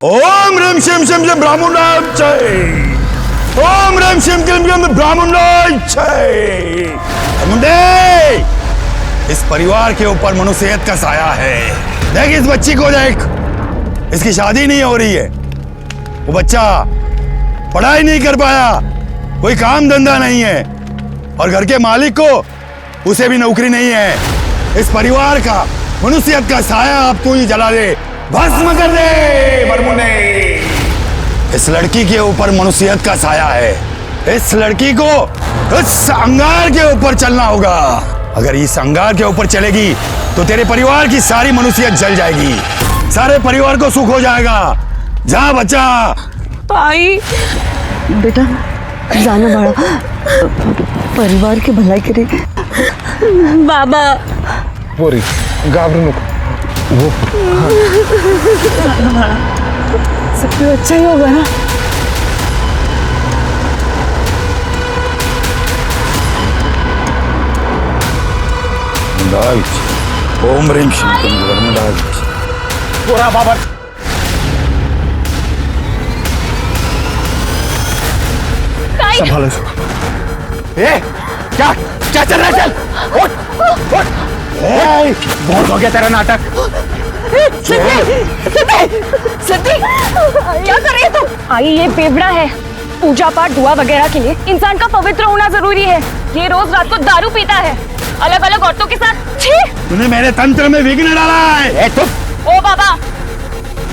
ओम ह्रीं शिम शिम शिम ब्राह्मणाय जय। ओम ह्रीं शिम क्लीं क्लीं ब्राह्मणाय जय। मुंडे, इस परिवार के ऊपर मनुष्यत का साया है। देख इस बच्ची को देख, इसकी शादी नहीं हो रही है। वो बच्चा पढ़ाई नहीं कर पाया, कोई काम धंधा नहीं है, और घर के मालिक को उसे भी नौकरी नहीं है। इस परिवार का मनुष्यत का साया अब तू ही जला दे, भस्म कर दे बरमुने। इस लड़की के ऊपर मनुष्यत का साया है। इस लड़की को इस अंगार के ऊपर चलना होगा। अगर इस अंगार के ऊपर चलेगी तो तेरे परिवार की सारी मनुष्यत जल जाएगी, सारे परिवार को सुख हो जाएगा। जा बच्चा। भाई बेटा जाना बड़ा परिवार की भलाई करे। बाबा पोरी घाबरू नको। वो सब कुछ अच्छा ही होगा ना। ओम ह्रीं शिम क्लीं ब्राह्मणाय पोरा बाबा संभालो इसको। क्या क्या चल रहा है? चल उठ उठ। बहुत हो गया तेरा नाटक। सिद्धि क्या कर रही है तुम? आई ये बेवड़ा है। पूजा पाठ दुआ वगैरह के लिए इंसान का पवित्र होना जरूरी है। ये रोज रात को दारू पीता है, अलग अलग औरतों के साथ। छी! तूने मेरे तंत्र में विघ्न डाला है। ओ बाबा,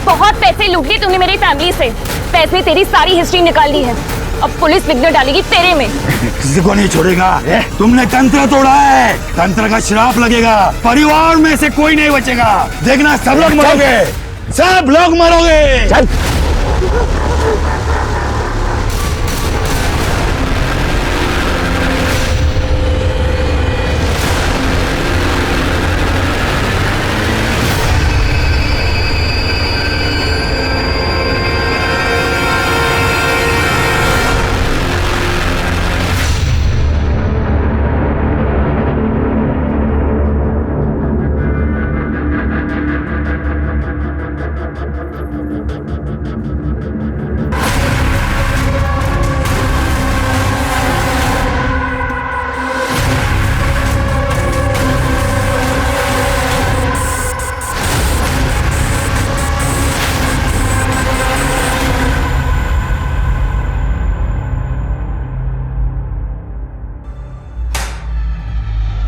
बहुत पैसे लूट लिए तूने मेरी फैमिली से। पैसे तेरी सारी हिस्ट्री निकाल ली है। अब पुलिस विघ्न डालेगी तेरे में। किसी को नहीं छोड़ेगा। तुमने तंत्र तोड़ा है, तंत्र का श्राप लगेगा। परिवार में से कोई नहीं बचेगा। देखना सब लोग मरोगे, सब लोग मरोगे। चल।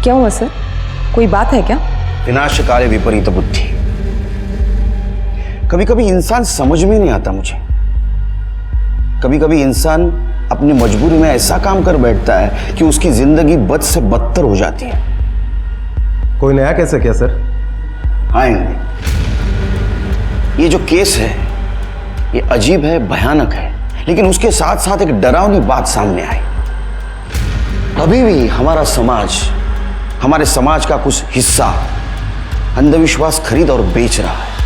क्या हुआ सर, कोई बात है क्या? विनाशकाले विपरीत बुद्धि। कभी कभी इंसान समझ में नहीं आता मुझे। कभी कभी इंसान अपनी मजबूरी में ऐसा काम कर बैठता है कि उसकी जिंदगी बद से बदतर हो जाती है। कोई नया केस है क्या सर? हाँ, ये जो केस है ये अजीब है, भयानक है, लेकिन उसके साथ साथ एक डरावनी बात सामने आई। अभी भी हमारे समाज का कुछ हिस्सा अंधविश्वास खरीद और बेच रहा है।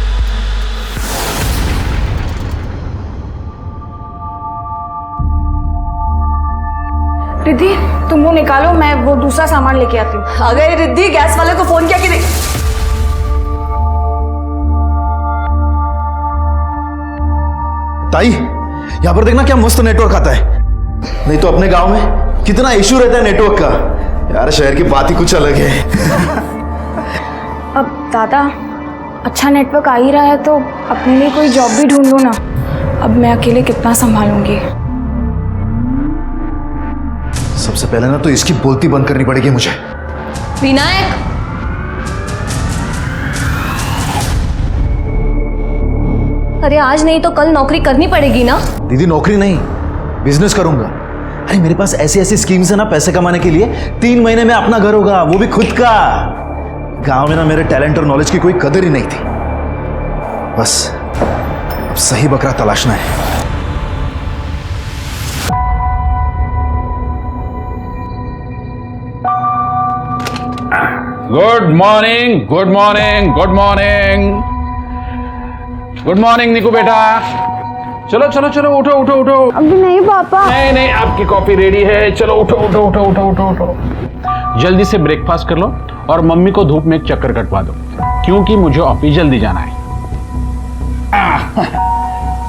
रिद्धि, तुम वो निकालो, मैं वो दूसरा सामान लेके आती हूँ। आ गए रिद्धि, गैस वाले को फोन किया कि नहीं? ताई, यहां पर देखना क्या मस्त नेटवर्क आता है। नहीं तो अपने गांव में कितना इशू रहता है नेटवर्क का। यार शहर की बात ही कुछ अलग है। अब दादा, अच्छा नेटवर्क आ ही रहा है तो अपने लिए कोई जॉब भी ढूंढ लो ना। अब मैं अकेले कितना संभालूंगी। सबसे पहले ना तो इसकी बोलती बंद करनी पड़ेगी मुझे। विनायक, अरे आज नहीं तो कल नौकरी करनी पड़ेगी ना। दीदी नौकरी नहीं, बिजनेस करूंगा। अरे मेरे पास ऐसी ऐसी स्कीम्स है ना पैसे कमाने के लिए। 3 महीने में अपना घर होगा, वो भी खुद का। गांव में ना मेरे टैलेंट और नॉलेज की कोई कदर ही नहीं थी। बस अब सही बकरा तलाशना है। Good morning, good morning, good morning, good morning Niku बेटा। चलो चलो चलो, उठो उठो उठो। अभी नहीं पापा। नहीं नहीं, आपकी कॉफी रेडी है। चलो उठो उठो उठो उठो उठो उठो। जल्दी से ब्रेकफास्ट कर लो और मम्मी को धूप में एक चक्कर कटवा दो, क्योंकि मुझे ऑफिस जल्दी जाना है।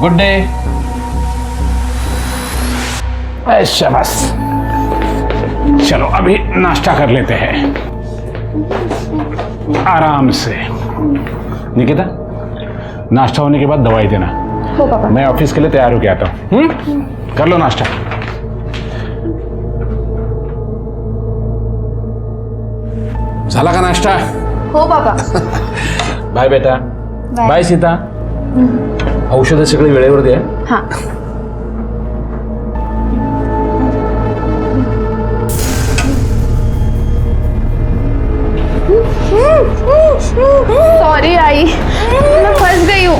Good day. शाबाश। चलो अभी नाश्ता कर लेते हैं आराम से। निकिता, नाश्ता होने के बाद दवाई देना। हो पापा। मैं ऑफिस के लिए तैयार होके आता हूँ। कर लो नाश्ता। झाला का नाश्ता? हो पापा। बाय बेटा। बाय सीता। औषधं सगळी वेळेवर द्या। हाँ। सॉरी आई, मैं फंस गई हूँ।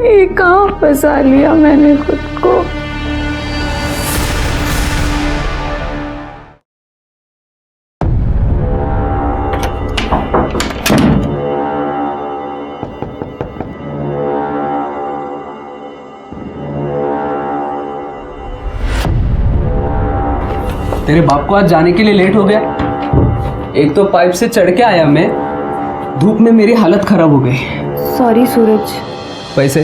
ये कहाँ फंसा लिया मैंने खुद को। तेरे बाप को आज जाने के लिए लेट हो गया। एक तो पाइप से चढ़ के आया मैं, धूप में मेरी हालत खराब हो गई। सॉरी सूरज। पैसे?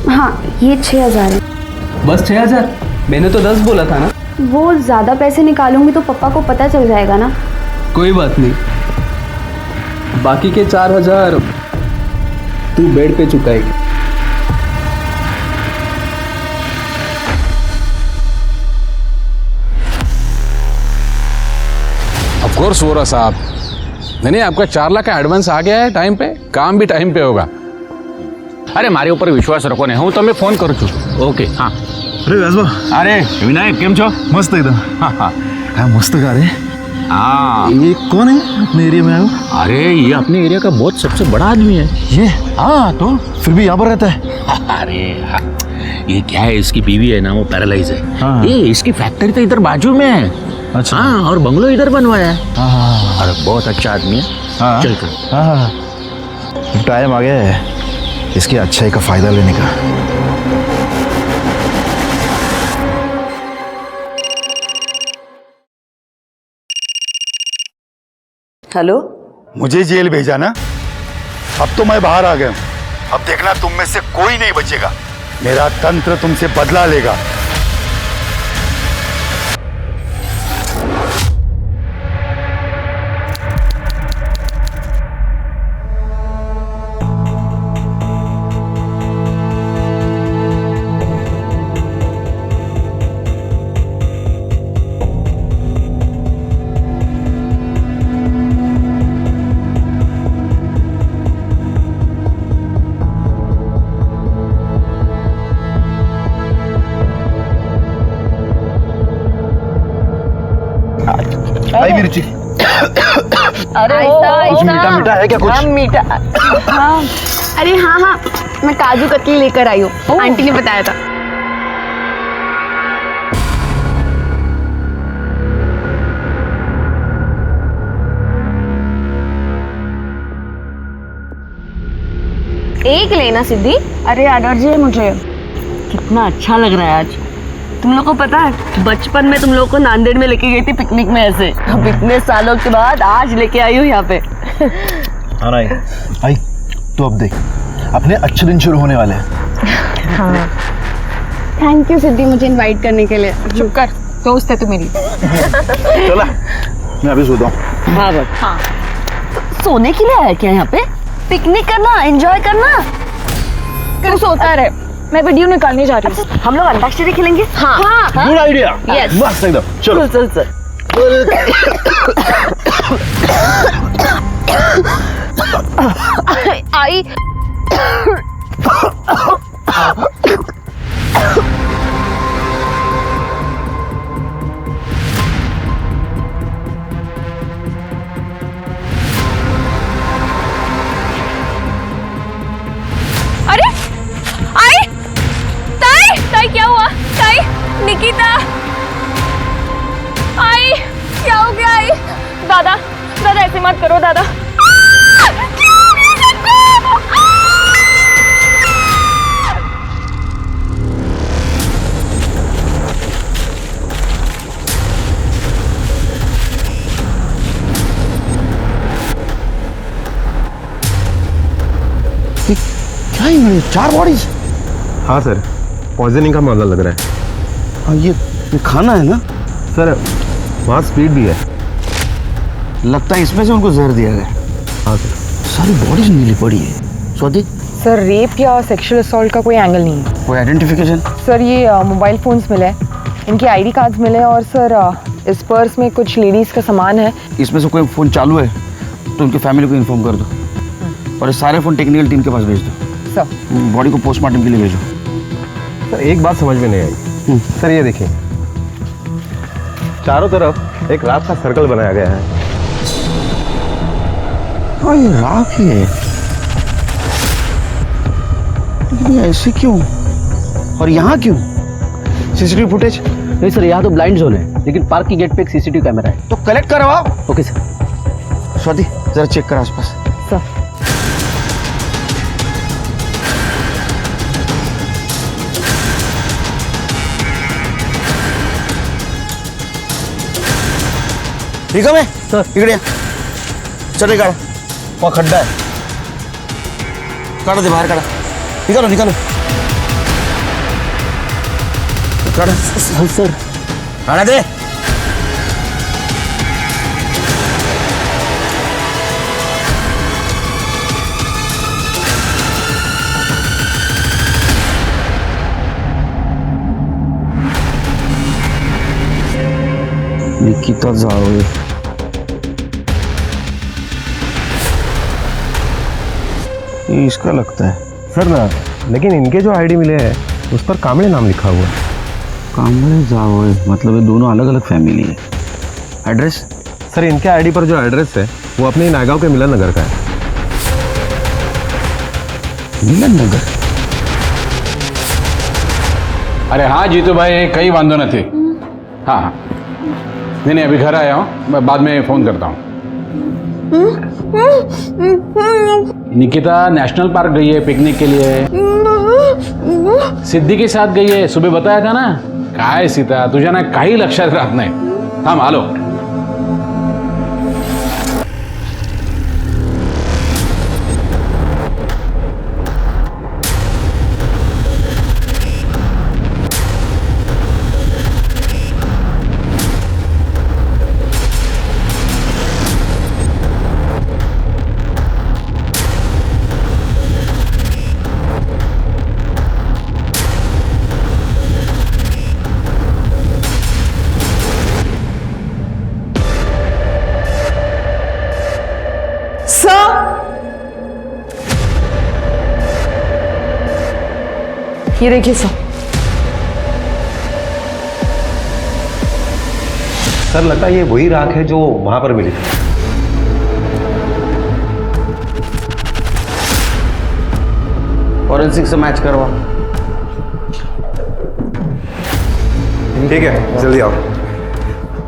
हाँ, ये 6,000 है। बस 6,000? मैंने तो 10 बोला था ना। वो ज़्यादा पैसे निकालूंगी तो पापा को पता चल जाएगा ना। कोई बात नहीं, बाकी के 4,000 तू बेड पे चुकाएगी। ऑफ कोर्स वोरा साहब। नहीं, आपका 4 लाख का एडवांस आ गया है टाइम पे। काम भी टाइम पे होगा। अरे मारे ऊपर विश्वास रखो ने, હું તમે ફોન કરું છું। ઓકે હા। अरे व्यासबा, अरे विनायक केम છો? मस्त एकदम। हाँ हाँ क्या मस्त गा रहे। हाँ। ये कौन है अपने एरिया में आया हो? अरे ये अपने एरिया का बहुत सबसे बड़ा आदमी है ये? हाँ तो फिर भी यहाँ पर रहता है? अरे हाँ, ये क्या है, इसकी बीवी है ना, वो पैरालाइज है। हाँ। ये इसकी फैक्ट्री तो इधर बाजू में है। अच्छा। हाँ, और बंगलो इधर बनवाया है। हाँ अरे बहुत अच्छा आदमी है। हाँ। चल चल। हाँ, टाइम आ गया है इसकी अच्छाई का फायदा लेने का। हेलो, मुझे जेल भेजा ना, अब तो मैं बाहर आ गया हूं। अब देखना तुम में से कोई नहीं बचेगा। मेरा तंत्र तुमसे बदला लेगा। आई मिर्ची। अरे कुछ मीठा मीठा है क्या? कुछ मीठा। हाँ। अरे हाँ हाँ, मैं काजू कतली लेकर आई हूँ, आंटी ने बताया था। एक लेना सिद्धि। अरे एलर्जी है मुझे। कितना अच्छा लग रहा है आज। तुम लोग को पता है, बचपन में तुम लोग को नांदेड़ में लेके गई थी पिकनिक में ऐसे। अब इतने सालों के बाद आज लेके आई हूँ यहाँ पे। हाँ आई, तू अब देख अपने अच्छे दिन शुरू होने वाले हैं। थैंक यू सिद्धि मुझे इनवाइट करने के लिए। चुप कर, दोस्त है तू मेरी। चला मैं अभी सोता हूँ। हाँ बस हाँ। सोने के लिए आया क्या यहाँ पे? पिकनिक करना, एंजॉय करना। तू सोता रहे, मैं वीडियो निकालने जा रही हूँ। हम लोग अंताक्षरी खेलेंगे। हाँ गुड आइडिया। Yes. मस्त एकदम। चलो चल चल आई अरे आई ताई ताई क्या हुआ? ताई निकिता आई क्या हो गया? आई दादा दादा ऐसे मत करो दादा। क्या ये 4 बॉडीज? हाँ सर, पॉइजनिंग का मामला लग रहा है। हाँ ये खाना है ना सर, वहाँ स्पीड भी है। लगता है इसमें से उनको जहर दिया गया। हाँ सर। सारी बॉडीज नीली पड़ी है। स्वाति सर रेप या सेक्सुअल असॉल्ट का कोई एंगल नहीं है। कोई आइडेंटिफिकेशन? सर ये मोबाइल फोन्स मिले, इनके आईडी कार्ड्स मिले और सर इस पर्स में कुछ लेडीज का सामान है। इसमें से कोई फोन चालू है तो उनकी फैमिली को इन्फॉर्म कर दो और ये सारे फोन टेक्निकल टीम के पास भेज दो। सर बॉडी को पोस्टमार्टम के लिए भेजो। सर एक बात समझ में नहीं आई। सर ये देखिए, चारों तरफ एक रात का सर्कल बनाया गया है। हाँ ये राख ही है, लेकिन ये ऐसे क्यों और यहाँ क्यों? CCTV footage? नहीं सर, यहाँ तो ब्लाइंड जोन है, लेकिन पार्क की गेट पे एक सीसीटीवी कैमरा है। तो कलेक्ट करवाओ। Okay sir. स्वाति जरा चेक कर आसपास। सर ठीक है मैं सर। इकडे या. चल काढा, वहाँ खड्डा है, काढा ते बाहेर काढा. निकालो निकालो काढा. सर काढा दे. निकिता जावळे. ये इसका लगता है सर ना, लेकिन इनके जो आईडी मिले हैं उस पर कांबळे नाम लिखा हुआ है। कांबळे जावळे मतलब ये दोनों अलग अलग फैमिली है. एड्रेस? सर इनके आईडी पर जो एड्रेस है वो अपने नायगांव के मिलन नगर का है। मिलन नगर? अरे हाँ जीतू भाई, कई वांदो नहीं। हाँ हाँ नहीं अभी घर आया हूँ, मैं बाद में फ़ोन करता हूँ. निकिता नेशनल पार्क गई है पिकनिक के लिए, सिद्धि के साथ गई है. सुबह बताया था ना. काय सीता तुझ्या ना काही लक्षात राहत नाही. थांब आलो. ये देखिए सर. सर लगता है ये वही राख है जो वहां पर मिली थी। फॉरेंसिक से मैच करवा. ठीक है जल्दी आओ.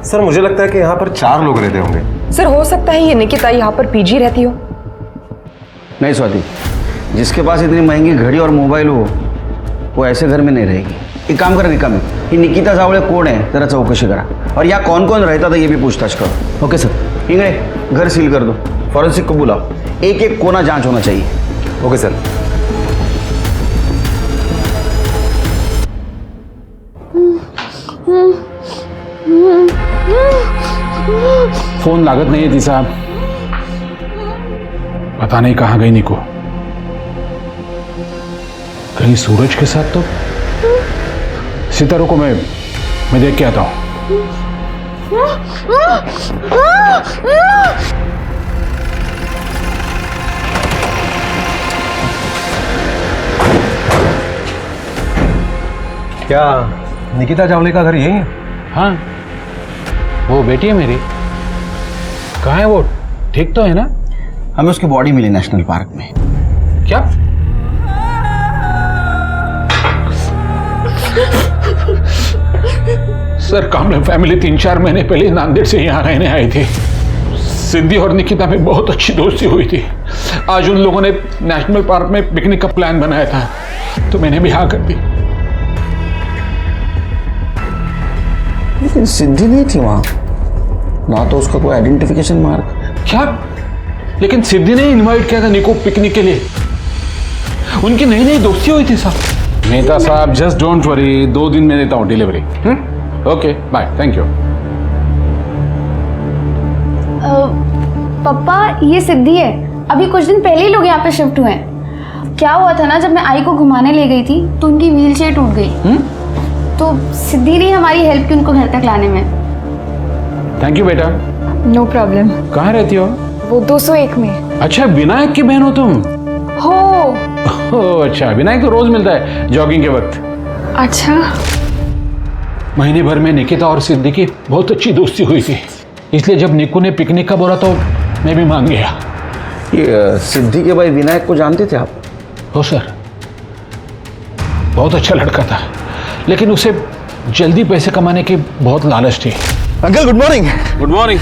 सर मुझे लगता है कि यहाँ पर 4 लोग रहते होंगे। सर हो सकता है ये निकिता यहाँ पर पीजी रहती हो. नहीं स्वाति, जिसके पास इतनी महंगी घड़ी और मोबाइल हो वो ऐसे घर में नहीं रहेगी. एक काम कर निकामी, ये निकिता जावळे कौन है जरा चौकशी करा और यहाँ कौन कौन रहता था ये भी पूछताछ करो. Okay sir. इंगड़े घर सील कर दो, फॉरेंसिक को बुलाओ, एक एक कोना जांच होना चाहिए. Okay sir. फोन लागत नहीं है थी साहब, पता नहीं कहाँ गई निको। कहीं सूरज के साथ तो। सितारों को मैं देख के आता हूं। क्या निकिता चावले का घर यही है? हाँ, वो बेटी है मेरी। कहाँ है वो? ठीक तो है ना? हमें उसकी बॉडी मिली नेशनल पार्क में। क्या? सर, कामले फैमिली 3-4 महीने पहले नांदेड़ से यहाँ रहने आई थी। सिद्धि और निकिता में बहुत अच्छी दोस्ती हुई थी। आज उन लोगों ने नेशनल पार्क में पिकनिक का प्लान बनाया था, तो मैंने भी हाँ कर दी। लेकिन सिद्धि नहीं थी वहां, ना तो उसका कोई आइडेंटिफिकेशन मार्क। क्या? लेकिन सिद्धि ने इनवाइट किया था निको पिकनिक के लिए। उनकी नई नई दोस्ती हुई थी साहब। मेहता साहब, जस्ट डोंट वरी, 2 दिन में देता हूँ delivery. Okay, bye, thank you. पापा, ये सिद्धि है। अभी कुछ दिन पहले ही लोग यहाँ पे शिफ्ट हुए हैं। क्या हुआ था ना, जब मैं आई को घुमाने ले गई थी तो उनकी व्हील चेयर टूट गई। तो सिद्धि ने हमारी हेल्प की उनको घर तक लाने में। थैंक यू बेटा। No problem. कहाँ रहती हो? वो 201 में। अच्छा, विनायक की बहन हो तुम? हो। ओह अच्छा, विनायक तो रोज मिलता है जॉगिंग के वक्त। अच्छा। महीने भर में निकिता और सिद्धि की बहुत अच्छी दोस्ती हुई थी, इसलिए जब निक्कू ने पिकनिक का बोला तो मैं भी मान गया। ये सिद्धि के भाई विनायक को जानते थे आप? हो सर, बहुत अच्छा लड़का था, लेकिन उसे जल्दी पैसे कमाने की बहुत लालच थी। Uncle good morning. Good morning.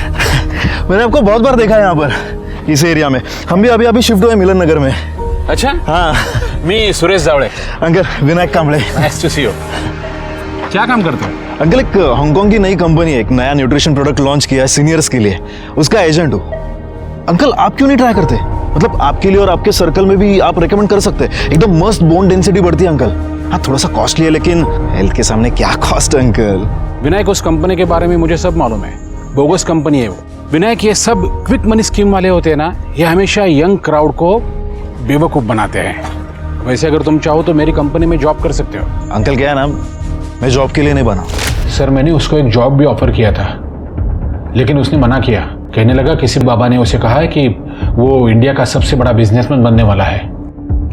मैंने आपको बहुत बार देखा है यहाँ पर, इस एरिया में। हम भी अभी शिफ्ट हुए मिलन नगर में। अच्छा? हाँ। मी Suresh Jawade. Uncle Vinayak Kamble. Nice to see you. क्या काम करते हो? अंकल, एक हांगकांग की नई कंपनी है, एक नया न्यूट्रिशन प्रोडक्ट लॉन्च किया है सीनियर्स के लिए, उसका एजेंट हूँ। अंकल आप क्यों नहीं ट्राई करते? मतलब आपके लिए और आपके सर्कल में भी आप रेकमेंड कर सकते हैं। एकदम मस्त बोन डेंसिटी बढ़ती है अंकल। हाँ, थोड़ा सा कॉस्टली है, लेकिन हेल्थ के सामने क्या कॉस्ट है अंकल। विनायक, उस कंपनी के बारे में मुझे सब मालूम है। बोगस कंपनी है वो। विनायक, ये सब क्विक मनी स्कीम वाले होते हैं ना, ये हमेशा यंग क्राउड को बेवकूफ बनाते हैं। वैसे अगर तुम चाहो तो मेरी कंपनी में जॉब कर सकते हो। अंकल क्या है ना, मैं जॉब के लिए नहीं बना। सर, मैंने उसको एक जॉब भी ऑफर किया था, लेकिन उसने मना किया। कहने लगा किसी बाबा ने उसे कहा है कि वो इंडिया का सबसे बड़ा बिजनेसमैन बनने वाला है।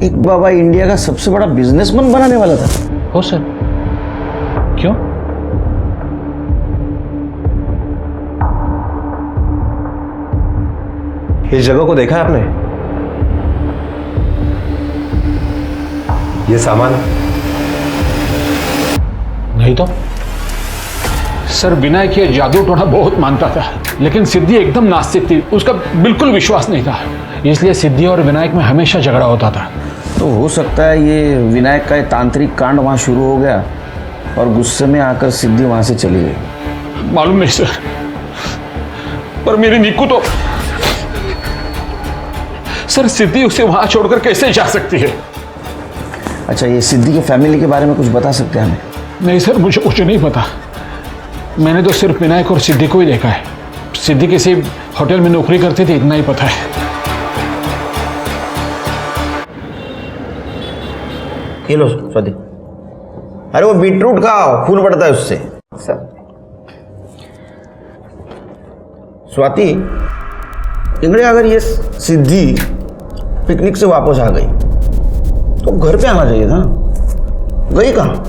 एक बाबा इंडिया का सबसे बड़ा बिजनेसमैन बनाने वाला था? हो सर। क्यों? इस जगह को देखा है आपने? ये सामान नहीं तो। सर, विनायक ये जादू टोना बहुत मानता था, लेकिन सिद्धि एकदम नास्तिक थी, उसका बिल्कुल विश्वास नहीं था। इसलिए सिद्धि और विनायक में हमेशा झगड़ा होता था। तो हो सकता है ये विनायक का तांत्रिक कांड वहां शुरू हो गया और गुस्से में आकर सिद्धि वहां से चली गई। मालूम नहीं सर, पर मेरी निक्कू तो। सर, सिद्धि उसे वहां छोड़कर कैसे जा सकती है? अच्छा, ये सिद्धि की फैमिली के बारे में कुछ बता सकते हैं हमें? नहीं सर, मुझे कुछ नहीं पता। मैंने तो सिर्फ विनायक और सिद्धि को ही देखा है। सिद्धि किसी होटल में नौकरी करती थी, इतना ही पता है। ये लो स्वाति। अरे वो बीटरूट का खून बढ़ता है उससे। स्वाति, इंगड़े, अगर ये सिद्धि पिकनिक से वापस आ गई तो घर पे आना चाहिए था। गई कहाँ?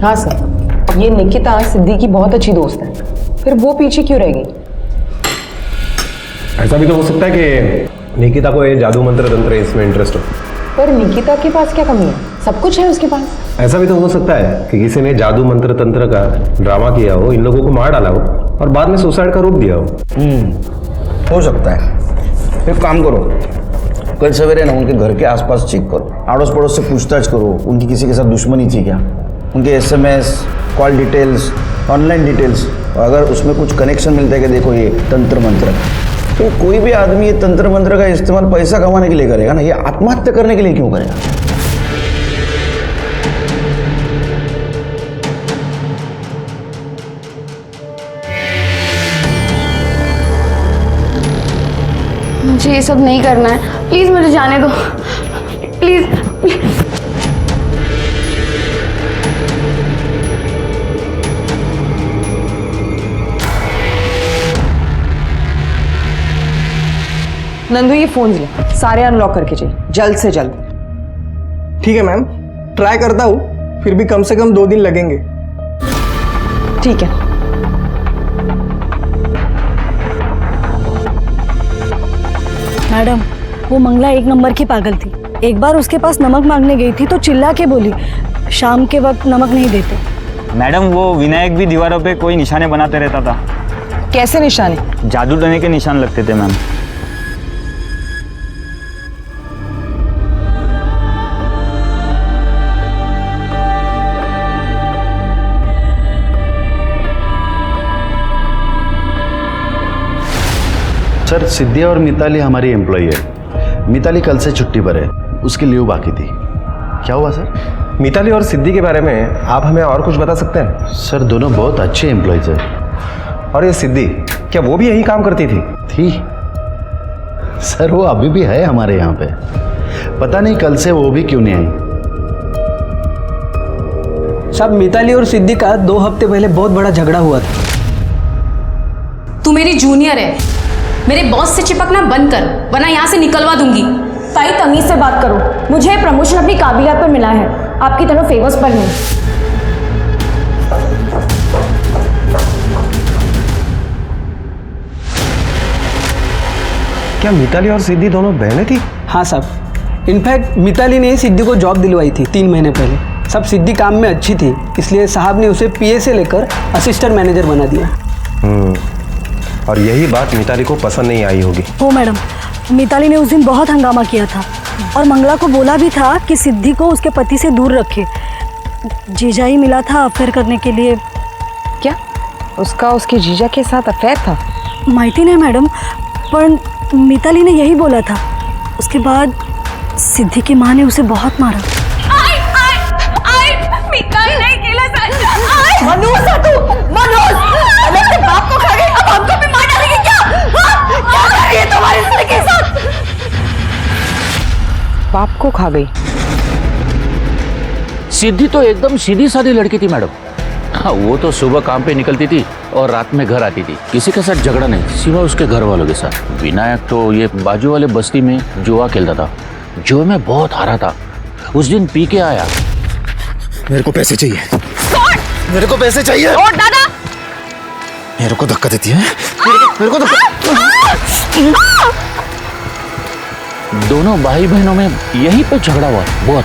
हाँ सर, ये निकिता सिद्धि की बहुत अच्छी दोस्त है, फिर वो पीछे क्यों रह गई? ऐसा भी तो हो सकता है कि निकिता को ये जादू मंत्र तंत्र इसमें इंटरेस्ट हो। पर निकिता के पास क्या कमी है? सब कुछ है उसके पास। ऐसा भी तो हो सकता है कि किसी ने जादू मंत्र तंत्र का ड्रामा किया हो, इन लोगों को मार डाला हो और बाद में सुसाइड का रूप दिया हो। हो सकता है। फिर काम करो, कल सवेरे ना उनके घर के आसपास चेक करो, आड़ोस पड़ोस से पूछताछ करो, उनकी किसी के साथ दुश्मनी थी क्या, उनके SMS, call details, online details, अगर उसमें कुछ कनेक्शन मिलता है कि देखो ये तंत्र मंत्र, तो कोई भी आदमी ये तंत्र मंत्र का इस्तेमाल पैसा कमाने के लिए करेगा ना, ये आत्महत्या करने के लिए क्यों करेगा? मुझे ये सब नहीं करना है, प्लीज़ मुझे जाने दो, प्लीज़। नंदू ये फोन ले, सारे अनलॉक करके चाहिए, जल्द से जल्द। ठीक है मैम, ट्राई करता हूँ, फिर भी कम से कम 2 दिन लगेंगे। ठीक है। मैडम, वो मंगला 1 नंबर की पागल थी। एक बार उसके पास नमक मांगने गई थी तो चिल्ला के बोली शाम के वक्त नमक नहीं देते। मैडम, वो विनायक भी दीवारों पे कोई निशाने बनाते रहता था। कैसे निशाने? जादू टोने के निशान लगते थे मैम। सर, सिद्धि और मिताली हमारी एम्प्लॉई है। मिताली कल से छुट्टी पर है, उसकी लीव बाकी थी। क्या हुआ सर? मिताली और सिद्धि के बारे में आप हमें और कुछ बता सकते हैं? सर, दोनों बहुत अच्छे एम्प्लॉयज हैं। और ये सिद्धि, क्या वो भी यही काम करती थी? सर, वो अभी भी है हमारे यहाँ पे। पता नहीं कल से वो भी क्यों नहीं आई। साहब, मिताली और सिद्धि का 2 हफ्ते पहले बहुत बड़ा झगड़ा हुआ था। तू मेरी जूनियर है, मेरे बॉस से चिपकना बंद कर, वरना यहाँ से निकलवा दूंगी। ताई, तमीज से बात करो। मुझे प्रमोशन अपनी काबिलियत पर मिला है, आपकी तरह फेवर्स पर नहीं। क्या मिताली और सिद्धि दोनों बहनें थी? हाँ साहब, इनफैक्ट मिताली ने सिद्धि को जॉब दिलवाई थी 3 महीने पहले। सब सिद्धि काम में अच्छी थी, इसलिए साहब ने उसे पीए से लेकर असिस्टेंट मैनेजर बना दिया। और यही बात मिताली को पसंद नहीं आई होगी। हो मैडम, मिताली ने उस दिन बहुत हंगामा किया था और मंगला को बोला भी था कि सिद्धि को उसके पति से दूर रखे। जीजा ही मिला था अफेयर करने के लिए। क्या उसका उसके जीजा के साथ अफेयर था? माहिती नहीं मैडम, पर मिताली ने यही बोला था। उसके बाद सिद्धि की माँ ने उसे बहुत मारा। मिताली नहीं केला सर। मनोज है तू, मनोज। अलग से बाप को खा गई, अब हमको भी मार डालेगी क्या? क्या कर रही है तुम्हारे लड़के के साथ? बाप को खा गई? सिद्धि तो एकदम सीधी सादी लड़की थी मैडम। हाँ, वो तो सुबह काम पे निकलती थी और रात में घर आती थी। किसी के साथ झगड़ा नहीं, सिवाय उसके घर वालों के साथ। विनायक तो ये बाजू वाले बस्ती में जुआ खेलता था। जुए में बहुत हारा था। उस दिन पी के आया। मेरे को पैसे चाहिए। मेरे को पैसे चाहिए। और दादा, मेरे को धक्का देती है। मेरे को धक्का। दोनों भाई बहनों में यहीं पे झगड़ा हुआ बहुत।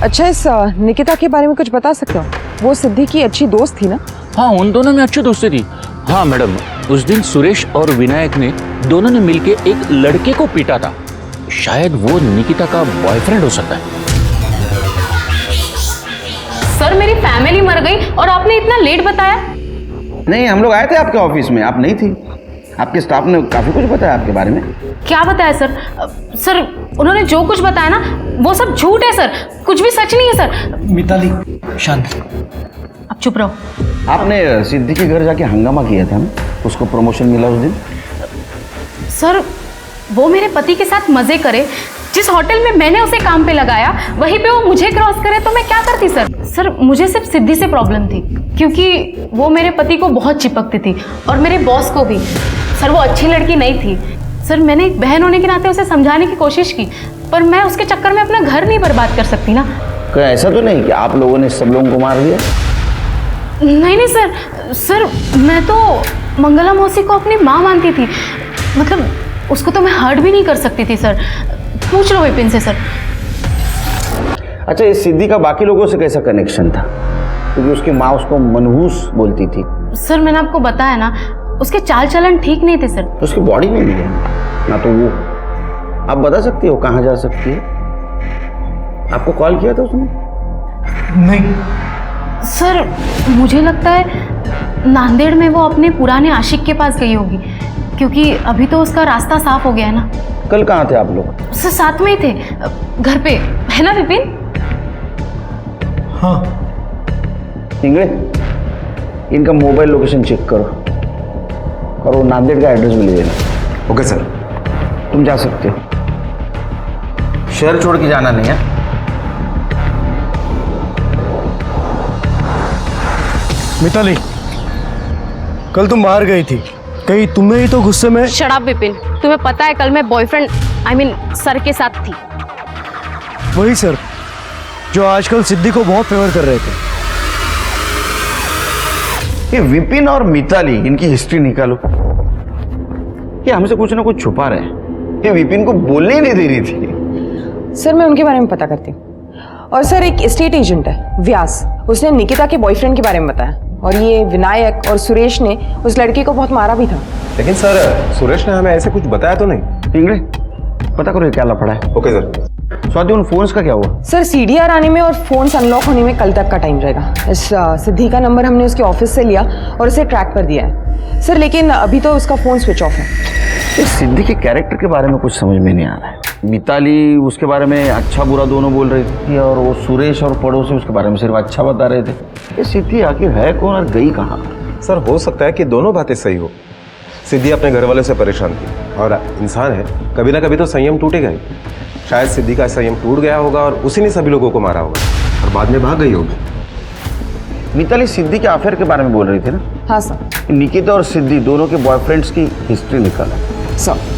अच्छा, इस निकिता के बारे में कुछ बता सकते हो? वो सिद्धि की अच्छी दोस्त थी ना? हाँ, उन दोनों में अच्छी दोस्ती थी। हाँ मैडम, उस दिन सुरेश और विनायक ने दोनों ने मिलके एक लड़के को पीटा था। शायद वो निकिता का बॉयफ्रेंड हो सकता है। सर मेरी फैमिली मर गई और आपने इतना लेट बताया? नहीं, हम लोग आए थे आपके ऑफिस में, आप नहीं थी। आपके स्टाफ ने काफी कुछ बताया आपके बारे में। क्या बताया सर? सर उन्होंने जो कुछ बताया ना वो सब झूठ है सर, कुछ भी सच नहीं है सर। मिताली, शांत। अब चुप रहो। आपने सिद्धि के घर जाके हंगामा किया था ना, उसको प्रमोशन मिला उस दिन। सर वो मेरे पति के साथ मजे करे, जिस होटल में मैंने उसे काम पे लगाया वहीं पे वो मुझे क्रॉस करे तो मैं क्या करती सर? सर मुझे सिर्फ सिद्धि से प्रॉब्लम थी, क्योंकि वो मेरे पति को बहुत चिपकती थी और मेरे बॉस को भी। सर वो अच्छी लड़की नहीं थी सर, मैंने एक बहन होने के नाते उसे समझाने की कोशिश की, पर मैं उसके चक्कर में अपना घर नहीं बर्बाद कर सकती ना। क्या ऐसा तो नहीं कि आप लोगों ने सब लोगों को मार दिया? नहीं नहीं सर, सर मैं तो मंगला मौसी को अपनी माँ मानती थी, मतलब उसको तो मैं हर्ट भी नहीं कर सकती थी सर। पूछ लो विपिन से सर। अच्छा, इस सिद्धि का बाकी लोगों से कैसा कनेक्शन था? क्योंकि उसकी माँ उसको मनहूस बोलती थी। सर मैंने आपको बताया ना, उसके चाल चलन ठीक नहीं थे सर। उसकी बॉडी में भी है ना, तो वो आप बता सकती हो कहाँ जा सकती है? आपको कॉल किया था उसने? नहीं सर, मुझे लगता है नांदेड़ में वो अपने पुराने आशिक के पास गई होगी, क्योंकि अभी तो उसका रास्ता साफ हो गया है ना। कल कहाँ थे आप लोग? सर साथ में ही थे, घर पे, है ना विपिन? हाँ। इंगड़े, इनका मोबाइल लोकेशन चेक करो और वो नांदेड़ का एड्रेस भी ले लेना। Okay sir. तुम जा सकते हो, शहर छोड़ के जाना नहीं है। मिताली, कल तुम बाहर गई थी, कहीं तुम्हें ही तो गुस्से में। शराब विपिन, तुम्हें पता है कल मैं बॉयफ्रेंड सर के साथ थी। वही सर जो आजकल सिद्धि को बहुत फेवर कर रहे थे। ये विपिन और मिताली, इनकी हिस्ट्री निकालो। ये हमसे कुछ ना कुछ छुपा रहे हैं। ये विपिन को बोलने ही नहीं दे रही थी। सर मैं उनके बारे में पता करती हूँ। और सर एक एस्टेट एजेंट है व्यास, उसने निकिता के बॉयफ्रेंड के बारे में बताया। और ये विनायक और सुरेश ने उस लड़के को बहुत मारा भी था। लेकिन सर सुरेश ने हमें ऐसे कुछ बताया तो नहीं। इंग्लिश पता करो ये क्या लफड़ा है। Okay sir. स्वाति, उन फोन्स का क्या हुआ? सर सीडीआर आने में और फोन अनलॉक होने में कल तक का टाइम जाएगा। इस सिद्धि का नंबर हमने उसके ऑफिस से लिया और उसे ट्रैक पर दिया है सर, लेकिन अभी तो उसका फोन स्विच ऑफ है। इस सिद्धि के कैरेक्टर के बारे में कुछ समझ में नहीं आ रहा है। मिताली उसके बारे में अच्छा बुरा दोनों बोल रही थी, और वो सुरेश और पड़ोसी उसके बारे में सिर्फ अच्छा बता रहे थे। ये सिद्धि आखिर है कौन और गई कहाँ? सर हो सकता है कि दोनों बातें सही हो। सिद्धि अपने घर वालों से परेशान थी और इंसान है, कभी ना कभी तो संयम टूटेगा ही। शायद सिद्धि का संयम टूट गया होगा और उसी ने सभी लोगों को मारा होगा और बाद में भाग गई होगी। मिताली सिद्धि के अफेयर के बारे में बोल रही थी ना? हाँ सर। निकिता और सिद्धि दोनों के बॉयफ्रेंड्स की हिस्ट्री निकाला sir.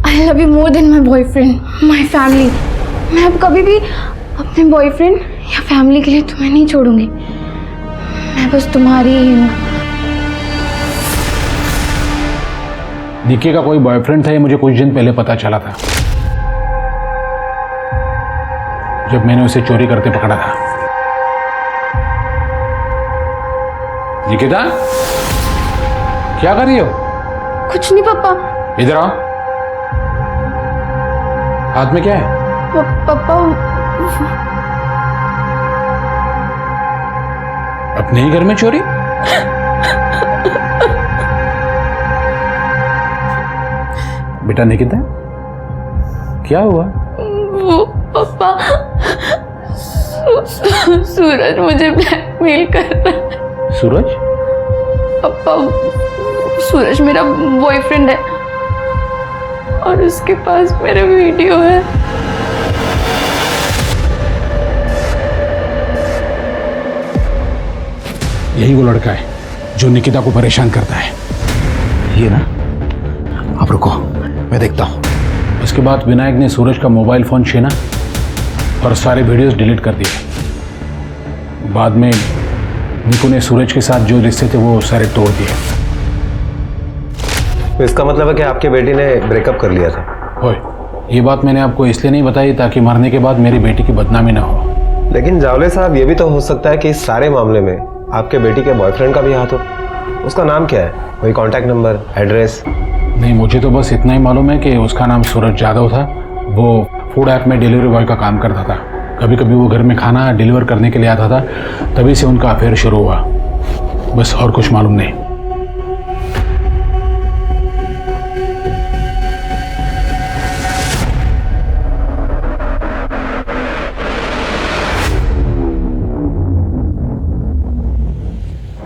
I love you more than my boyfriend, my family. मैं अब कभी भी अपने बॉयफ्रेंड या फैमिली के लिए तुम्हें नहीं छोड़ूंगी। मैं बस तुम्हारी ही हूँ। निकी का कोई बॉयफ्रेंड था, ये मुझे कुछ दिन पहले पता चला था जब मैंने उसे चोरी करते पकड़ा था। निकिता, क्या कर रही हो? कुछ नहीं पापा। इधर आओ। हाथ में क्या है? पापा अपने ही घर में चोरी? बेटा निकिता, क्या हुआ? वो पापा सूरज मुझे ब्लैकमेल कर रहा है। सूरज? पापा सूरज मेरा बॉयफ्रेंड है और उसके पास मेरा वीडियो है। यही वो लड़का है जो निकिता को परेशान करता है। ये ना, आप रुको, मैं देखता हूं। उसके बाद विनायक ने सूरज का मोबाइल फोन छीना और सारे वीडियोस डिलीट कर दिए। बाद में निकू ने सूरज के साथ जो रिश्ते थे वो सारे तोड़ दिए। तो इसका मतलब है कि आपके बेटी ने ब्रेकअप कर लिया था? ओए, ये बात मैंने आपको इसलिए नहीं बताई ताकि मरने के बाद मेरी बेटी की बदनामी ना हो। लेकिन जावले साहब, ये भी तो हो सकता है कि इस सारे मामले में आपके बेटी के बॉयफ्रेंड का भी हाथ हो। उसका नाम क्या है? कोई कांटेक्ट नंबर, एड्रेस? नहीं, मुझे तो बस इतना ही मालूम है कि उसका नाम सूरज यादव था। वो फूड ऐप में डिलीवरी बॉय का काम करता था। कभी कभी वो घर में खाना डिलीवर करने के लिए आता था, तभी से उनका अफेयर शुरू हुआ। बस और कुछ मालूम नहीं।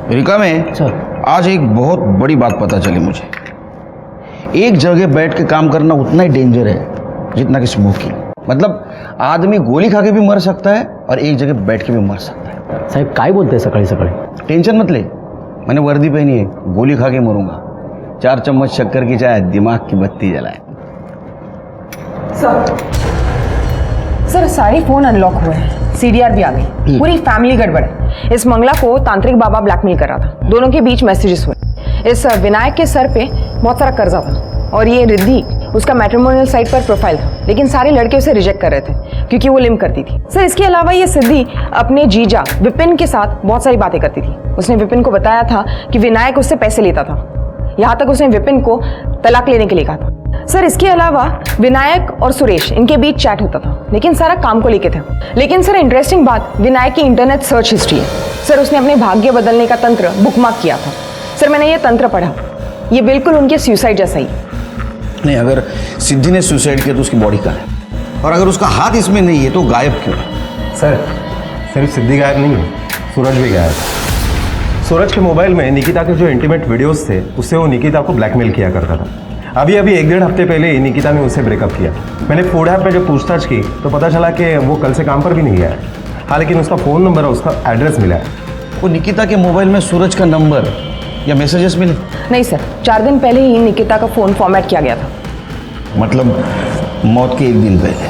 अमेरिका में आज एक बहुत बड़ी बात पता चली मुझे। एक जगह बैठ के काम करना उतना ही डेंजर है जितना कि स्मोकिंग। मतलब आदमी गोली खा के भी मर सकता है और एक जगह बैठ के भी मर सकता है। साहब काय बोलते हैं सकाळी सकाळी? टेंशन मत ले, मैंने वर्दी पहनी है, गोली खा के मरूंगा। 4 चम्मच शक्कर की चाय, दिमाग की बत्ती जलाए। सर सारे फोन अनलॉक हुए हैं, सीडीआर भी आ गई, पूरी फैमिली गड़बड़ है। इस मंगला को तांत्रिक बाबा ब्लैकमेल कर रहा था। दोनों के बीच मैसेजेस हुए। इस विनायक के सर पे बहुत सारा कर्जा था और ये रिद्धि उसका मैट्रिमोनियल साइट पर प्रोफाइल था, लेकिन सारे लड़के उसे रिजेक्ट कर रहे थे क्योंकि वो लिम करती थी। सर इसके अलावा ये सिद्धि अपने जीजा विपिन के साथ बहुत सारी बातें करती थी। उसने विपिन को बताया था कि विनायक उससे पैसे लेता था। यहाँ तक उसने विपिन को तलाक लेने के लिए कहा था। सर इसके अलावा विनायक और सुरेश इनके बीच चैट होता था, लेकिन सारा काम को लेके था। लेकिन सर इंटरेस्टिंग बात विनायक की इंटरनेट सर्च हिस्ट्री है। सर उसने अपने भाग्य बदलने का तंत्र बुकमार्क किया था। सर मैंने ये तंत्र पढ़ा, ये बिल्कुल उनके सुसाइड जैसा ही। नहीं, अगर सिद्धि ने सुसाइड किया तो उसकी बॉडी कहाँ है? और अगर उसका हाथ इसमें नहीं है तो गायब क्यों है? सर सिर्फ सिद्धि गायब नहीं है, सूरज भी गायब है। सूरज के मोबाइल में निकिता के जो इंटीमेट वीडियोस थे उससे वो निकिता को ब्लैकमेल किया करता था। अभी 1-1.5 हफ्ते पहले ही निकिता ने उससे ब्रेकअप किया। मैंने फूड ऐप में जब पूछताछ की तो पता चला कि वो कल से काम पर भी नहीं गया है। हाँ, लेकिन उसका फ़ोन नंबर और उसका एड्रेस मिला है। वो निकिता के मोबाइल में सूरज का नंबर या मैसेजेस मिले? नहीं सर, 4 दिन पहले ही निकिता का फ़ोन फॉर्मेट किया गया था। मतलब मौत के 1 दिन पहले?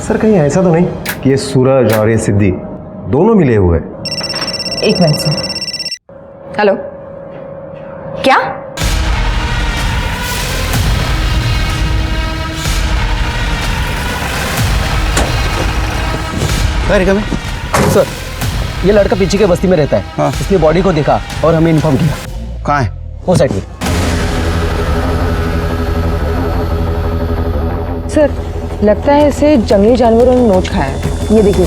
सर कहीं ऐसा तो नहीं कि ये सूरज और ये सिद्धि दोनों मिले हुए? एक मिनट सर। हेलो, क्या? सर ये लड़का पीछे के बस्ती में रहता है। हाँ। उसने बॉडी को देखा और हमें इन्फॉर्म किया। कहाँ है? वो साइड में। सर लगता है इसे जंगली जानवरों ने नोच खाया है। ये देखिए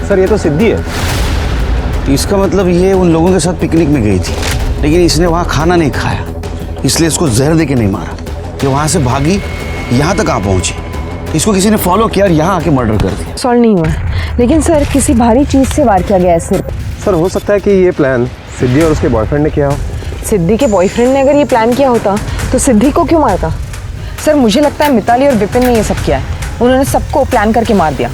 सर, ये तो सिद्धि है। इसका मतलब ये उन लोगों के साथ पिकनिक में गई थी, लेकिन इसने वहाँ खाना नहीं खाया, इसलिए इसको जहर दे के नहीं मारा। ये वहाँ से भागी, यहाँ तक आ पहुंची, इसको किसी ने फॉलो किया और यहाँ आके मर्डर कर दिया। सॉल्व नहीं हुआ, लेकिन सर किसी भारी चीज से वार किया गया है सिर। सर हो सकता है कि ये प्लान सिद्धि और उसके बॉयफ्रेंड ने किया हो। सिद्धि के बॉयफ्रेंड ने अगर ये प्लान किया होता तो सिद्धि को क्यों मारता? सर मुझे लगता है मिताली और विपिन ने ये सब किया है। उन्होंने सबको प्लान करके मार दिया।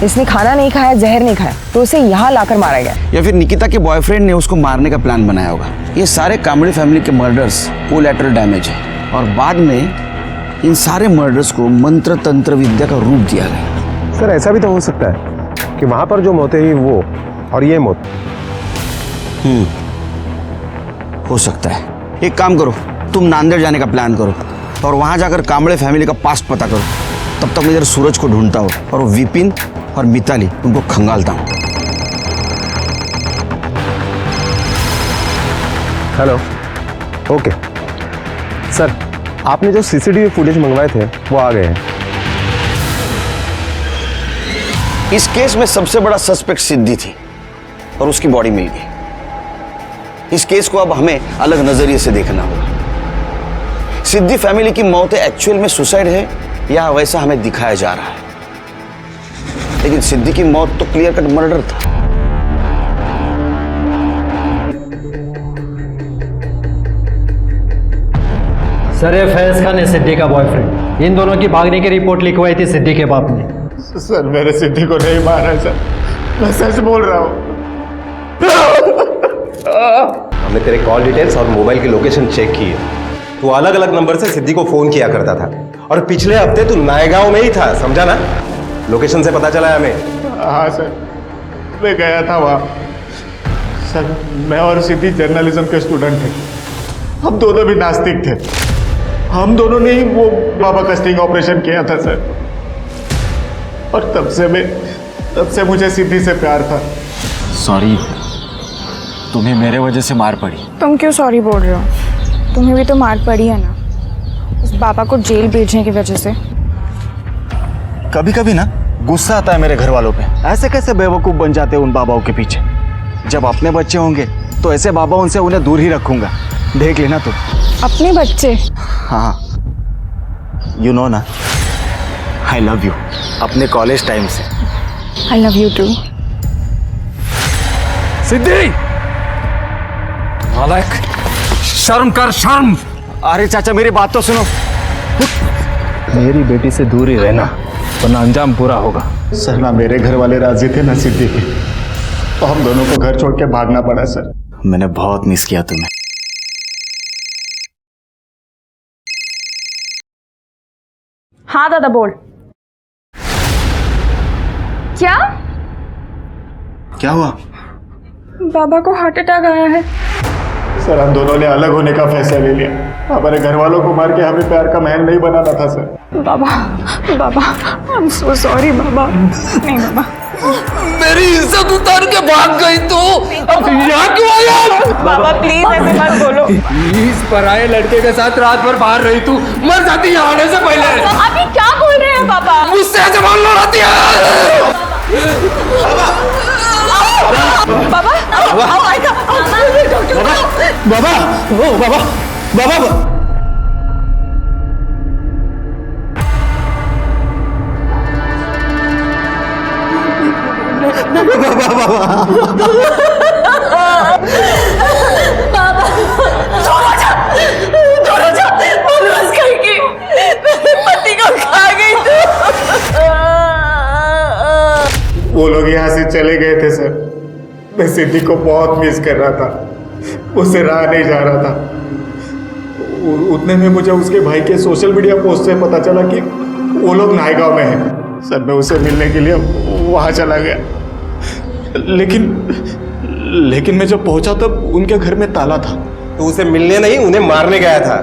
इसने खाना नहीं खाया, जहर नहीं खाया, तो उसे यहाँ लाकर मारा गया। या फिर निकिता के बॉयफ्रेंड ने उसको मारने का प्लान बनाया होगा। ये सारे कामड़ी फैमिली के मर्डर्स कोलैटरल डैमेज है और बाद में इन सारे मर्डर्स को मंत्र तंत्र विद्या का रूप दिया गया। सर ऐसा भी तो हो सकता है कि वहां पर जो मौतें हुई वो और ये मौत। हो सकता है। एक काम करो, तुम नांदेड़ जाने का प्लान करो और वहां जाकर कामड़े फैमिली का पास्ट पता करो। तब तक मैं इधर सूरज को ढूंढता हूँ और विपिन और मिताली उनको खंगालता हूँ। हेलो, ओके सर, आपने जो सीसीटीवी फुटेज मंगवाए थे वो आ गए हैं। इस केस में सबसे बड़ा सस्पेक्ट सिद्धि थी और उसकी बॉडी मिल गई। इस केस को अब हमें अलग नजरिए से देखना होगा। सिद्धि फैमिली की मौत एक्चुअल में सुसाइड है या वैसा हमें दिखाया जा रहा है, लेकिन सिद्धि की मौत तो क्लियर कट मर्डर था। सर ये फैज खान है सिद्धि का बॉयफ्रेंड। इन दोनों की भागने की रिपोर्ट लिखवाई थी सिद्धि के बाप ने। सर मेरे सिद्धि को नहीं मारा सर, मैं सच बोल रहा हूँ। हमने तेरे कॉल डिटेल्स और मोबाइल की लोकेशन चेक की है। तू अलग अलग नंबर से सिद्धि को फोन किया करता था और पिछले हफ्ते तू नायगांव में ही था, समझा ना? लोकेशन से पता चला है हमें। हाँ सर, मैं गया था वहाँ। सर मैं और सिद्धि जर्नलिज्म के स्टूडेंट थे, हम दोनों भी नास्तिक थे। हम दोनों ने ही वो बाबा का स्टिंग ऑपरेशन किया था सर, और तब से मुझे सिद्धि से प्यार था। सॉरी, तुम्हें मेरे वजह से मार पड़ी। तुम क्यों सॉरी बोल रहे हो? तुम्हें भी तो मार पड़ी है ना, उस बाबा को जेल भेजने की वजह से। कभी कभी ना गुस्सा आता है मेरे घर वालों पे। ऐसे कैसे बेवकूफ़ बन जाते हैं उन बाबाओं के पीछे। जब अपने बच्चे होंगे तो ऐसे बाबाओं से उन्हें दूर ही रखूंगा, देख लेना तुम। अपने बच्चे? हाँ, यू नो ना, आई लव यू अपने कॉलेज टाइम से। I love you too. Siddhi, नालायक, शर्म कर, शर्म। अरे चाचा मेरी बात तो सुनो। मेरी बेटी से दूर ही रहना, वरना अंजाम बुरा होगा। सर ना मेरे घर वाले राजी थे ना सिद्धि के, तो हम दोनों को घर छोड़ के भागना पड़ा सर। मैंने बहुत मिस किया तुम्हें। हाँ दादा बोल। क्या? क्या हुआ? बाबा को हार्ट अटैक आया है। सर हम दोनों ने अलग होने का फैसला ले लिया। हमारे घर वालों को मार के हमें प्यार का महल नहीं बनाना था सर। बाबा, बाबा, आई एम सो सॉरी बाबा। नहीं बाबा, मेरी इज्जत उतार के भाग गई तू, अब यहाँ क्यों आया? बाबा प्लीज ऐसे मत बोलो। प्लीज, पराये लड़के के साथ रात भर बाहर रही तू, मर जाती यहाँ आने से पहले। आप ये क्या बोल रहे हैं पापा? मुझसे जबान लड़ाती है। बाबा वो लोग यहाँ से चले गए थे सर। मैं सिद्धि को बहुत मिस कर रहा था, उससे रहा नहीं जा रहा था। उतने में मुझे उसके भाई के सोशल मीडिया पोस्ट से पता चला कि वो लोग नायगांव में हैं। सर मैं उससे मिलने के लिए वहाँ चला गया, लेकिन मैं जब पहुंचा तब उनके घर में ताला था। तो उसे मिलने नहीं, उन्हें मारने गया था।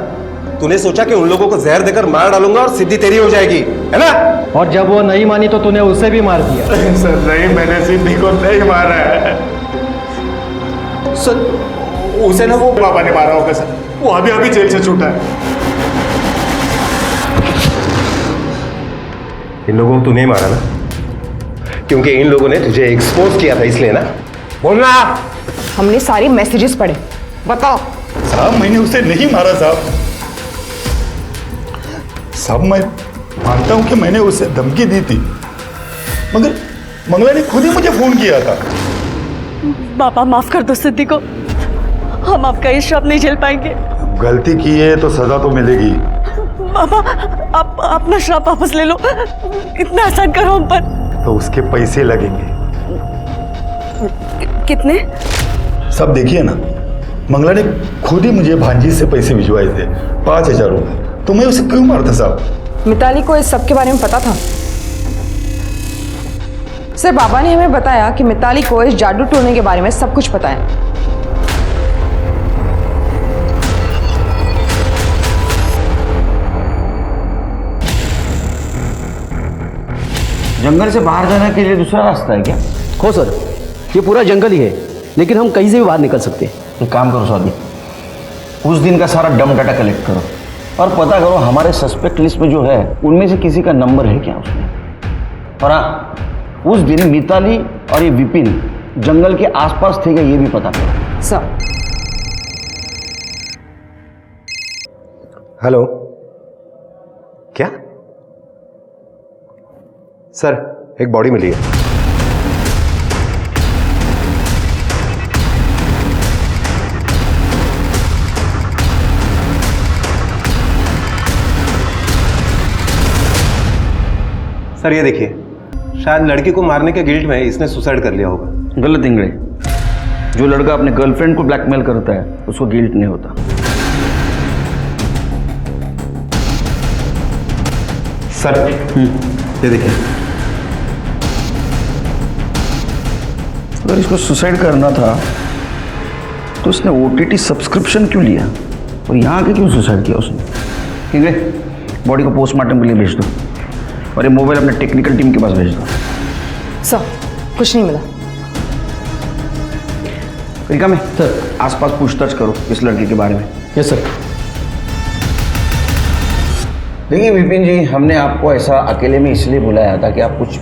तूने सोचा कि उन लोगों को जहर देकर मार डालूंगा और सिद्धि तेरी हो जाएगी, है ना? और जब वो नहीं मानी तो तूने उसे भी मार दिया। सर नहीं, मैंने सिद्धि को नहीं मारा है सर। उसे ना वो पापा ने मारा होगा सर, वो अभी अभी जेल से छूटा है। इन लोगों को तू नहीं मारा ना, क्योंकि इन लोगों ने तुझे एक्सपोज किया था, इसलिए ना। बोलना। हमने सारे मैसेजेस पढ़े, बताओ। साहब मैंने उसे नहीं मारा साहब। साहब मैं मानता हूं कि मैंने उसे धमकी दी थी, मगर मंगला ने खुद ही मुझे फोन किया था। पापा माफ कर दो सिद्धि को, हम आपका ये श्राप नहीं झेल पाएंगे। गलती की है तो सजा तो मिलेगी। पापा आप अपना श्राप वापस ले लो, इतना आसान करो हम पर। तो उसके पैसे लगेंगे। कितने? सब देखिए ना, मंगला ने खुद ही मुझे भांजी से पैसे भिजवाए थे, 5,000 रुपए। तो मैं उसे क्यों मारता साहब? मिताली को इस सब के बारे में पता था सर। बाबा ने हमें बताया कि मिताली को इस जादू टोने के बारे में सब कुछ पता है। जंगल से बाहर जाने के लिए दूसरा रास्ता है क्या? हो सर, ये पूरा जंगल ही है, लेकिन हम कहीं से भी बाहर निकल सकते हैं। एक काम करो सौदी, उस दिन का सारा डम डाटा कलेक्ट करो और पता करो हमारे सस्पेक्ट लिस्ट में जो है उनमें से किसी का नंबर है क्या उसमें। और हाँ, उस दिन मिताली और ये विपिन जंगल के आसपास थे क्या ये भी पता करो। सर। हेलो, क्या सर? एक बॉडी मिली है। सर ये देखिए, शायद लड़की को मारने के गिल्ट में इसने सुसाइड कर लिया होगा। गलत इंगड़े, जो लड़का अपने गर्लफ्रेंड को ब्लैकमेल करता है उसको गिल्ट नहीं होता। सर ये देखिए, अगर इसको सुसाइड करना था तो उसने OTT सब्सक्रिप्शन क्यों लिया और यहाँ आके क्यों सुसाइड किया उसने? ठीक है, बॉडी को पोस्टमार्टम के लिए भेज दो और ये मोबाइल अपने टेक्निकल टीम के पास भेज दो। सर कुछ नहीं मिला। तरीका में सर आसपास पूछताछ करो इस लड़के के बारे में। Yes sir. देखिए विपिन जी, हमने आपको ऐसा अकेले में इसलिए बुलाया था कि आप कुछ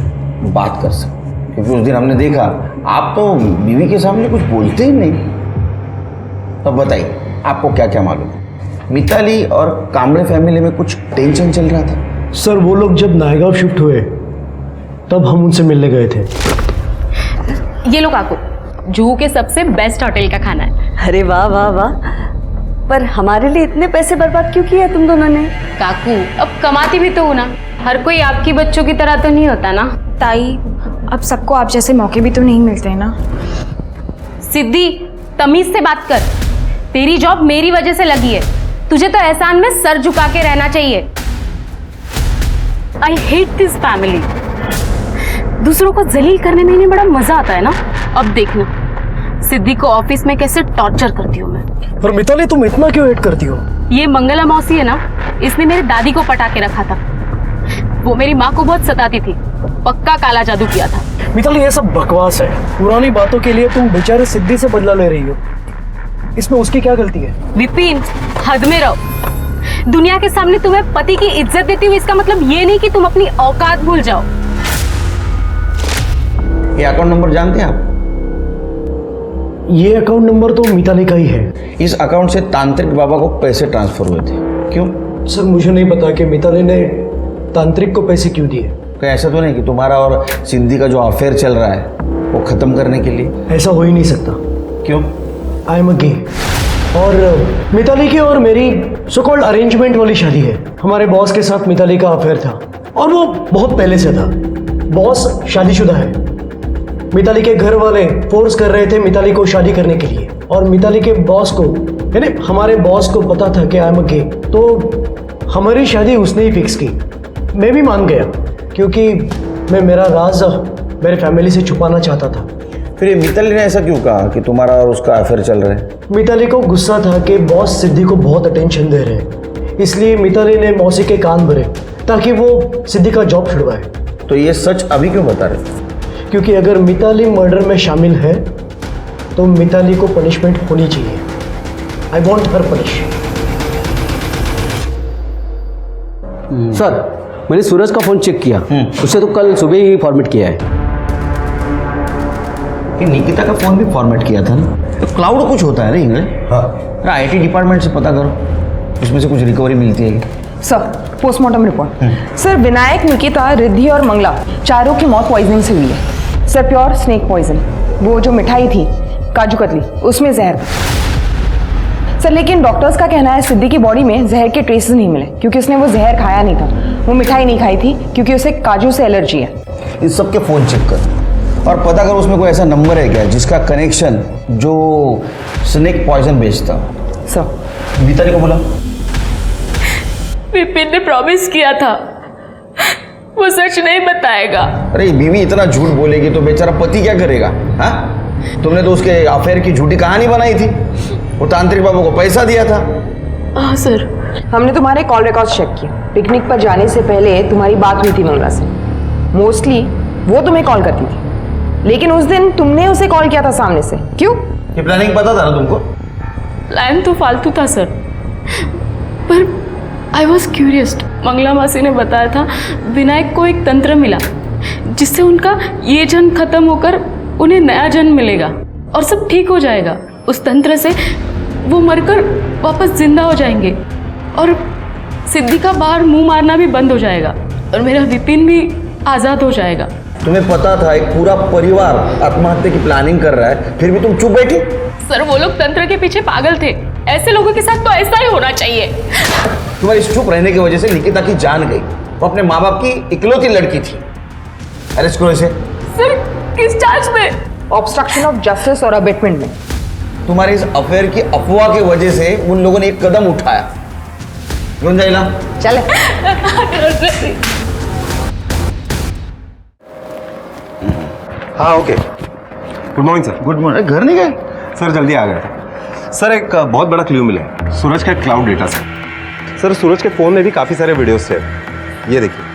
बात कर सकें, क्योंकि उस दिन हमने देखा आप तो बीवी के सामने कुछ बोलते ही नहीं। तब बताइए आपको क्या क्या मालूम है? मिताली और कामरे फैमिली में कुछ टेंशन चल रहा था? सर वो लोग जब नायगांव शिफ्ट हुए तब हम उनसे मिलने गए थे। ये लो काकू, जुहू के सबसे बेस्ट होटल का खाना है। अरे वाह वाह वाह, पर हमारे लिए इतने पैसे बर्बाद क्यों किए तुम दोनों ने? काकू अब कमाती भी तो हो ना, हर कोई आपकी बच्चों की तरह तो नहीं होता ना। ताई अब सबको आप जैसे मौके भी तो नहीं मिलते हैं ना। सिद्धि तमीज से बात कर, तेरी जॉब मेरी वजह से लगी है, तुझे तो एहसान में सर झुका के रहना चाहिए। I hate this family. दूसरों को जलील करने में इन्हें बड़ा मजा आता है ना। अब देखना सिद्धि को ऑफिस में कैसे टॉर्चर करती हूँ मैं। पर मिताली तुम इतना क्यों हेट करती हो? ये मंगला मौसी है ना, इसने मेरी दादी को पटा के रखा था। वो मेरी माँ को बहुत सताती थी, पक्का काला जादू किया था। मिताली ये सब बकवास है। पुरानी बातों के लिए तुम बेचारे सिद्धि से बदला ले रही हो, इसमें उसकी क्या गलती है? विपिन, हद में रहो। दुनिया के सामने तुम्हें पति की इज्जत देती हुई इसका मतलब ये नहीं कि तुम अपनी औकात भूल जाओ। ये अकाउंट नंबर जानते हैं आप? ये अकाउंट नंबर तो मिताली का ही है। इस अकाउंट से तांत्रिक बाबा को पैसे ट्रांसफर हुए थे। क्यों? सर मुझे नहीं पता कि मिताली ने तांत्रिक को पैसे क्यों दिए। क्या ऐसा तो नहीं कि तुम्हारा और सिंधी का जो अफेयर चल रहा है वो खत्म करने के लिए? ऐसा हो ही नहीं सकता। क्यों? आई एम अ गे और मिताली की और मेरी सो कॉल्ड अरेंजमेंट वाली शादी है। हमारे बॉस के साथ मिताली का अफेयर था और वो बहुत पहले से था। बॉस शादीशुदा है। मिताली के घर वाले फोर्स कर रहे थे मिताली को शादी करने के लिए और मिताली के बॉस को यानी हमारे बॉस को पता था कि आई एम अ गे, तो हमारी शादी उसने ही फिक्स की। मैं भी मान गया क्योंकि मैं मेरा राज मेरे फैमिली से छुपाना चाहता था। फिर ये मिताली ने ऐसा क्यों कहा कि तुम्हारा और उसका अफेयर चल रहा है? मिताली को गुस्सा था कि बॉस सिद्धि को बहुत अटेंशन दे रहे हैं, इसलिए मिताली ने मौसी के कान भरे ताकि वो सिद्धि का जॉब छुड़वाए। तो ये सच अभी क्यों बता रहे? क्योंकि अगर मिताली मर्डर में शामिल है तो मिताली को पनिशमेंट होनी चाहिए। I want her punish. Sir मैंने सूरज का फोन चेक किया, उससे तो कल सुबह ही फॉर्मेट किया है। ये निकिता का फोन भी फॉर्मेट किया था ना? तो क्लाउड कुछ होता है ना इंग्लिश? हाँ, आईटी डिपार्टमेंट से पता करो, उसमें से कुछ रिकवरी मिलती है। Sir postmortem report. Sir Vinayak, Nikita, Riddhi और मंगला चारों की मौत पॉइजनिंग से हुई है। Sir pure snake poison. वो जो मिठाई थी काजू कतली उसमें जहर था। सर लेकिन डॉक्टर्स का कहना है सिद्धि की बॉडी में जहर के ट्रेसेस नहीं मिले क्योंकि उसने वो जहर खाया नहीं था। वो मिठाई नहीं खाई थी क्योंकि उसे काजू से एलर्जी है। इस सब के फोन चेक कर और पता करो उसमें कोई ऐसा नंबर है क्या जिसका कनेक्शन जो स्नेक पॉइजन बेचता। सर मिताली को बोला। विपिन ने प्रॉमिस किया था वो सच नहीं बताएगा। अरे बीवी इतना झूठ बोलेगी तो बेचारा पति क्या करेगा? हाँ, तुमने तो उसके अफेयर की झूठी कहानी बनाई थी। वो तांत्रिक बाबू को पैसा दिया था। हाँ सर। हमने तुम्हारे कॉल रिकॉर्ड्स चेक किए। पिकनिक पर जाने से पहले तुम्हारी बात हुई थी मंगला से। मोस्टली वो तुम्हें कॉल करती थी, लेकिन उस दिन तुमने उसे कॉल किया था सामने से। क्यों? ये प्लानिंग पता था ना तुमको? प्लान तो फालतू था सर, पर आई वॉज क्यूरियस। मंगला मासी ने बताया था विनायक को एक तंत्र मिला जिससे उनका ये जन्म खत्म होकर उन्हें नया जन्म मिलेगा और सब ठीक हो जाएगा। उस तंत्र से वो मरकर वापस जिंदा हो जाएंगे और सिद्धि का बाहर मुंह मारना भी बंद हो जाएगा और मेरा विपिन भी आज़ाद हो जाएगा। तुम्हें पता था एक पूरा परिवार आत्महत्या की प्लानिंग कर रहा है, फिर भी तुम चुप बैठी? सर वो लोग तंत्र के पीछे पागल थे। ऐसे लोगों के साथ तो ऐसा ही होना चाहिए। तुम्हारी चुप रहने की वजह से निकिता की जान गई। वो अपने माँ बाप की इकलौती लड़की थी। अरेस्ट करो इसे। सर किस चार्ज में? ऑब्स्ट्रक्शन ऑफ जस्टिस और अबेटमेंट में। तुम्हारे इस अफेयर की अफवाह की वजह से उन लोगों ने एक कदम उठाया। गुंजाइला चले। हाँ okay. Good morning sir. Good morning. घर नहीं गए? सर जल्दी आ गए सर। एक बहुत बड़ा क्लू मिला है सूरज का क्लाउड डेटा से। सर सूरज के फोन में भी काफी सारे वीडियोस थे, ये देखिए।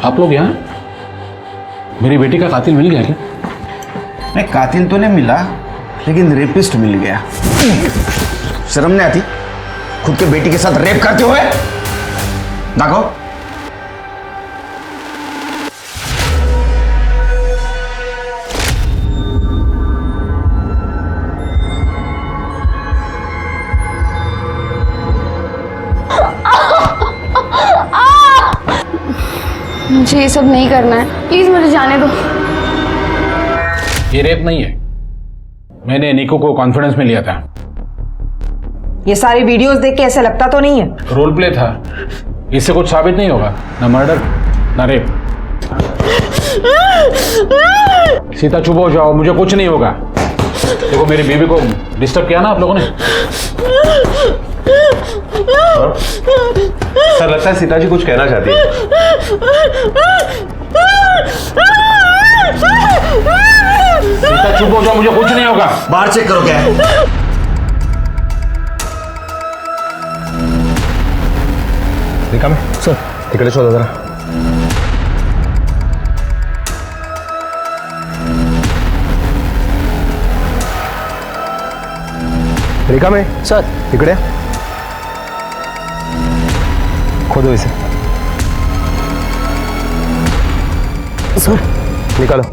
आप लोग यहाँ? मेरी बेटी का कातिल मिल गया क्या? नहीं, कातिल तो नहीं मिला, लेकिन रेपिस्ट मिल गया। शर्म नहीं आती खुद के बेटी के साथ रेप करते हुए? देखो मुझे ये सब नहीं करना है, प्लीज मुझे जाने दो। ये रेप नहीं है। मैंने निको को कॉन्फिडेंस में लिया था। ये सारी वीडियोस देख के ऐसा लगता तो नहीं है? रोल प्ले था, इससे कुछ साबित नहीं होगा। ना मर्डर ना रेप। सीता चुप हो जाओ, मुझे कुछ नहीं होगा। देखो मेरी बीवी को डिस्टर्ब किया ना आप लोगों ने, सर लगता है सीता जी कुछ कहना चाहती है। सीता चुप हो जाओ, मुझे कुछ नहीं होगा। बाहर चेक करो क्या है। देखा मैं सर टिकट शोधा जरा। रेखा में सर इकडे खोदो इसे सर, निकालो।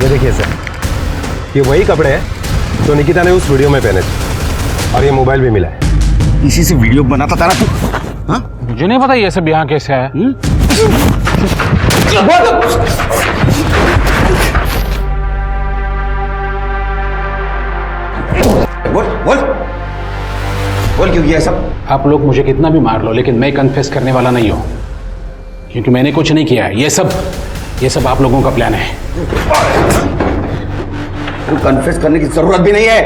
ये देखिए सर, ये वही कपड़े हैं जो निकिता ने उस वीडियो में पहने थे और ये मोबाइल भी मिला है। इसी से वीडियो बनाता था ना तू? हाँ? मुझे नहीं पता ये सब यहाँ कैसे है। बोल क्यों किया सब? आप लोग मुझे कितना भी मार लो, लेकिन मैं कन्फेस करने वाला नहीं हूँ, क्योंकि मैंने कुछ नहीं किया। ये सब आप लोगों का प्लान है। तू कन्फेस करने की जरूरत भी नहीं है,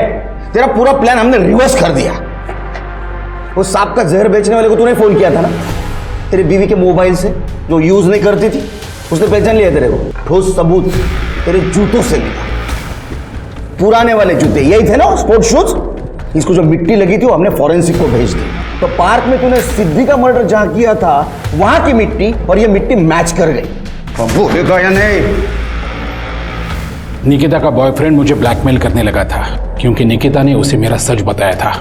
तेरा पूरा प्लान हमने रिवर्स कर दिया। वो सांप का जहर बेचने वाले को तूने फोन किया था ना, तेरी बीवी के मोबाइल से, जो यूज नहीं करती थी, उसने पहचान लिया तेरे को। ठोस सबूत तेरे जूतों से मिला, पुराने वाले जूते यही थे ना, स्पोर्ट शूज। इसको जो मिट्टी लगी थी वो हमने फॉरेंसिक को भेज दी। तो पार्क में तूने सिद्धि का मर्डर जहां किया था वहां की मिट्टी और ये मिट्टी मैच कर गई। बोलेगा या नहीं? निकिता का बॉयफ्रेंड मुझे ब्लैकमेल करने लगा था, क्योंकि निकिता ने उसे मेरा सच बताया था।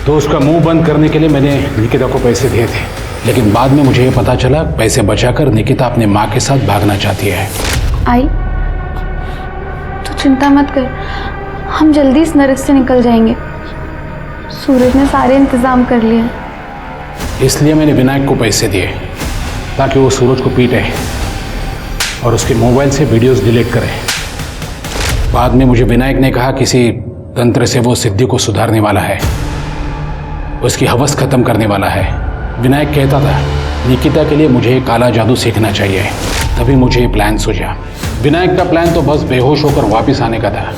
तो उसका मुंह बंद करने के लिए मैंने निकिता को पैसे दिए थे, लेकिन बाद में मुझे ये पता चला पैसे बचाकर निकिता अपने माँ के साथ भागना चाहती है। आई, तू चिंता मत कर, हम जल्दी इस नरक से निकल जाएंगे। सूरज ने सारे इंतजाम कर लिए। इसलिए मैंने विनायक को पैसे दिए ताकि वो सूरज को पीटे और उसके मोबाइल से वीडियोस डिलीट करे। बाद में मुझे विनायक ने कहा किसी तंत्र से वो सिद्धि को सुधारने वाला है, उसकी हवस खत्म करने वाला है। विनायक कहता था निकिता के लिए मुझे काला जादू सीखना चाहिए, तभी मुझे ये प्लान सूझा। विनायक का प्लान तो बस बेहोश होकर वापस आने का था,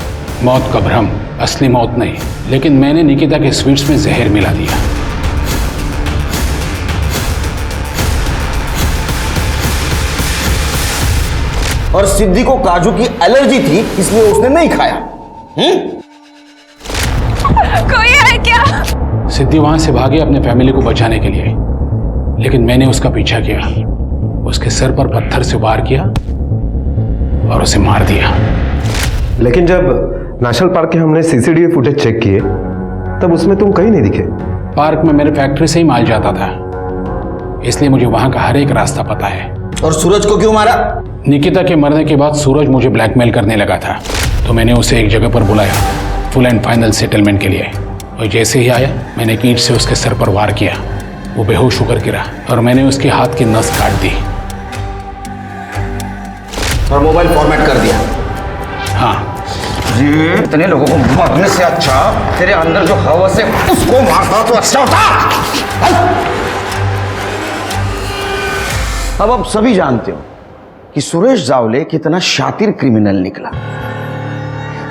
मौत का भ्रम, असली मौत नहीं। लेकिन मैंने निकिता के स्वीट्स में जहर मिला दिया। और सिद्धि को काजू की एलर्जी थी, इसलिए उसने नहीं खाया। कोई है क्या? सिद्धि वहां से भागी अपने फैमिली को बचाने के लिए, लेकिन मैंने उसका पीछा किया, उसके सर पर पत्थर से वार किया और उसे मार दिया। लेकिन जब नेशनल पार्क के हमने सीसीटीवी फुटेज चेक किए तब उसमें तुम कहीं नहीं दिखे। पार्क में मेरे फैक्ट्री से ही माल जाता था, इसलिए मुझे वहां का हर एक रास्ता पता है। और सूरज को क्यों मारा? निकिता के मरने के बाद सूरज मुझे ब्लैकमेल करने लगा था, तो मैंने उसे एक जगह पर बुलाया फुल एंड फाइनल सेटलमेंट के लिए। और जैसे ही आया मैंने ईंट से उसके सर पर वार किया, वो बेहोश होकर गिरा और मैंने उसके हाथ की नस काट दी और मोबाइल फॉर्मेट कर दिया। हाँ, ये इतने लोगों को मारने से अच्छा तेरे अंदर जो हवस है उसको मारना तो अच्छा होता। अब आप सभी जानते हो कि सुरेश जावले कितना शातिर क्रिमिनल निकला।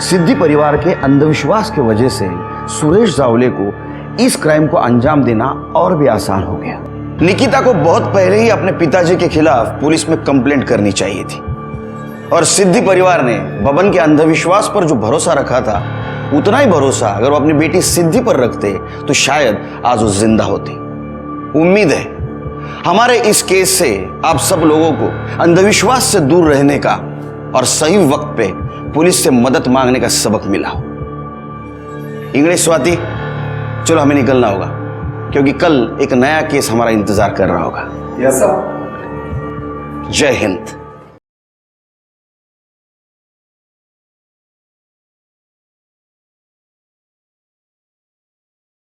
सिद्धि परिवार के अंधविश्वास की वजह से सुरेश जावले को इस क्राइम को अंजाम देना और भी आसान हो गया। निकिता को बहुत पहले ही अपने पिताजी के खिलाफ पुलिस में कंप्लेंट करनी चाहिए थी, और सिद्धि परिवार ने बबन के अंधविश्वास पर जो भरोसा रखा था, उतना ही भरोसा अगर वो अपनी बेटी सिद्धि पर रखते तो शायद आज वो जिंदा होती। उम्मीद है हमारे इस केस से आप सब लोगों को अंधविश्वास से दूर रहने का और सही वक्त पे पुलिस से मदद मांगने का सबक मिला हो। इंग्लिश स्वाति, चलो हमें निकलना होगा, क्योंकि कल एक नया केस हमारा इंतजार कर रहा होगा। Yes sir. जय हिंद।